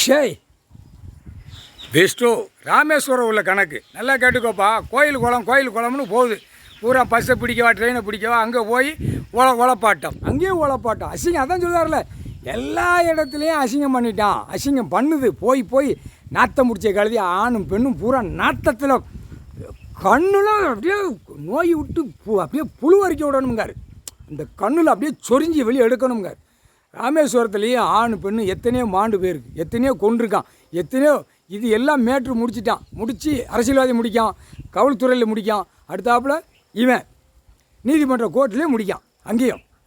ஷேய் பெஸ்ட்டோ ராமேஸ்வரம் உள்ள கணக்கு நல்லா கேட்டுக்கோப்பா. கோயில் குளம்னு போகுது. பூரா பஸ்ஸை பிடிக்கவா ட்ரெயினை பிடிக்கவா அங்கே போய் உழப்பாட்டம், அங்கேயும் உழப்பாட்டம். அசிங்கம் அதான் சொல்லுவார்ல, எல்லா இடத்துலையும் அசிங்கம் பண்ணிட்டான். அசிங்கம் பண்ணுது. போய் நாத்தம் முடிச்ச கழுதி ஆணும் பெண்ணும் பூரா நாத்தத்தில் கண்ணுலாம் அப்படியே நோய் விட்டு அப்படியே புழு வரைக்க விடணுங்கார். அந்த கண்ணில் அப்படியே சொரிஞ்சி வெளியே எடுக்கணுங்கார். ராமேஸ்வரத்துலேயும் ஆண் பெண்ணு எத்தனையோ மாண்டு போயிருக்கு, எத்தனையோ கொண்டிருக்கான், எத்தனையோ இது எல்லாம் மேட்ரு முடிச்சிட்டான். முடித்து அரசியல்வாதி முடிக்கான், காவல்துறையில் முடிக்கான், அடுத்தாப்புல இவன் நீதிமன்ற கோர்ட்லேயும் முடிக்கான்.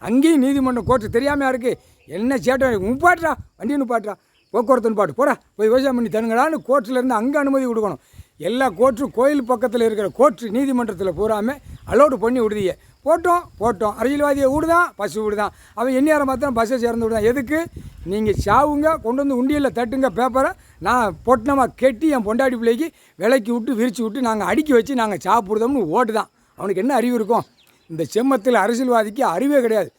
அங்கேயும் நீதிமன்ற கோர்ட்டு தெரியாமல் இருக்குது. என்ன சேட்டை நிப்பாட்டுறா, வண்டி நிப்பாட்டுறா, போக்குவரத்து நிப்பாட்டு போடா, போய் விவசாயம் பண்ணி தருங்கடான்னு கோர்ட்டிலேருந்து அங்கே அனுமதி கொடுக்கணும். எல்லா கோர்ட்டும் கோயில் பக்கத்தில் இருக்கிற கோர்ட்டு நீதிமன்றத்தில் பூராமல் அலோடு பண்ணி விடுதிய போட்டோம். அரசியல்வாதியை விடுதான், பஸ்ஸு விடுதான். அவன் எந்நேரம் மாத்திரம் பஸ்ஸை சேர்ந்து விடுதான். எதுக்கு? நீங்கள் சாவுங்க, கொண்டு வந்து உண்டியலில் தட்டுங்க பேப்பரை, நான் பொட்டனமாக கெட்டி என் பொண்டாடி பிள்ளைக்கு விலைக்கு விட்டு விரித்து விட்டு நாங்கள் அடுக்கி வச்சு நாங்கள் சாப்பிடுதோம்னு ஓட்டு தான். அவனுக்கு என்ன அறிவு இருக்கும்? இந்த செம்மத்தில் அரசியல்வாதிக்கு அறிவே கிடையாது.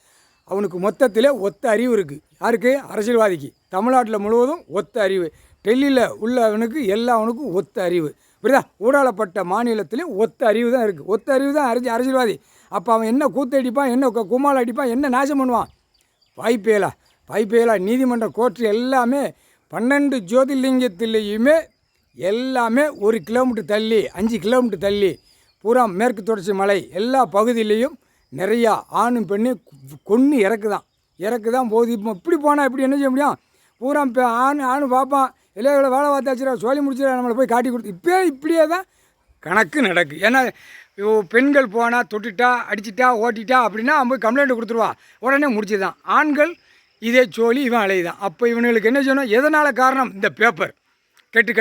அவனுக்கு மொத்தத்தில் ஒத்த அறிவு இருக்குது. யாருக்கு? அரசியல்வாதிக்கு. தமிழ்நாட்டில் முழுவதும் ஒத்த அறிவு. டெல்லியில் உள்ளவனுக்கு எல்லாவனுக்கும் ஒத்த அறிவு. புரியுதா? ஊடாளப்பட்ட மாநிலத்திலையும் ஒத்த அறிவு தான் இருக்குது. ஒத்த அறிவு தான் அரசியல்வாதி. அப்போ அவன் என்ன கூத்தடிப்பான், என்ன கும்மால் அடிப்பான், என்ன நாசம் பண்ணுவான்? வாய்ப்பேலா நீதிமன்ற கோர்ட்டு எல்லாமே 12 ஜோதிர்லிங்கத்திலேயுமே எல்லாமே 1 கிலோமீட்டர் தள்ளி 5 கிலோமீட்டர் தள்ளி பூரா மேற்கு தொடர்ச்சி மலை எல்லா பகுதியிலையும் நிறையா ஆணும் பெண்ணு கொன்று இறக்குதான் போகுது. இப்போ இப்படி போனால் இப்படி என்ன செய்ய முடியும்? பூரா ஆணு பார்ப்பான், இளையவளை வேலை பார்த்தாச்சுரா, சோழி முடிச்சுடா, நம்மளை போய் காட்டி கொடுத்து இப்படியே தான் கணக்கு நடக்கு. ஏன்னா பெண்கள் போனால் தொட்டுட்டா அடிச்சிட்டா ஓட்டிட்டா அப்படின்னா அவன் போய் கம்ப்ளைண்ட் கொடுத்துருவான், உடனே முடிச்சுதான். ஆண்கள் இதே சோழி இவன் அலையுதான். அப்போ இவனுங்களுக்கு என்ன செய்யணும்? எதனால் காரணம்? இந்த பேப்பர் கெட்டு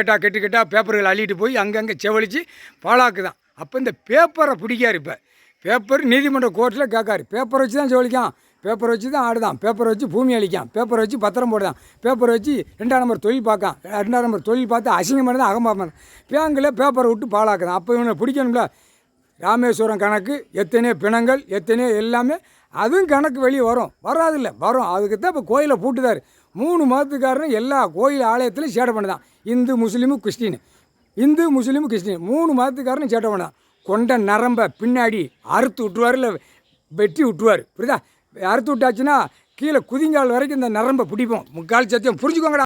பேப்பர்கள் அள்ளிட்டு போய் அங்கங்கே செவழித்து பாழாக்குதான். அப்போ இந்த பேப்பரை பிடிக்காரு. இப்போ பேப்பர் நீதிமன்ற கோர்ட்டில் கேட்காரு. பேப்பரை வச்சு தான் செவழிக்கான், பேப்பரை வச்சு தான் ஆடுதான், பேப்பரை வச்சு பூமி அளிக்கான், பேப்பரை வச்சு பத்திரம் போடுதான், பேப்பரை வச்சு 2ஆம் நம்பர் தொழில் பார்க்கான், 2ஆம் நம்பர் தொழில் பார்த்து அசிங்கம் பண்ணி தான் அகம்பாப்பான். பேங்கில் பேப்பரை விட்டு பாழாக்குதான். அப்போ இவனை பிடிக்கணும்ல. ராமேஸ்வரம் கணக்கு எத்தனையோ பிணங்கள் எத்தனையோ எல்லாமே அதுவும் கணக்கு வெளியே வராதில்ல வரும். அதுக்கு தான் இப்போ கோயிலை பூட்டுதார். 3 மதத்துக்காரரும் எல்லா கோயில் ஆலயத்திலையும் சேட்டை பண்ணுதான். இந்து முஸ்லீமு கிறிஸ்டின் 3 மதத்துக்காரனும் சேட்டை பண்ணுதான். கொண்ட நரம்பை பின்னாடி அறுத்து விட்டுருவார், இல்லை வெட்டி விட்டுருவார். புரியுதா? அறுத்து விட்டாச்சுன்னா கீழே குதிங்கால் வரைக்கும் இந்த நரம்பை பிடிப்போம். முக்கால் சத்தியம் புரிஞ்சுக்கோங்கடா.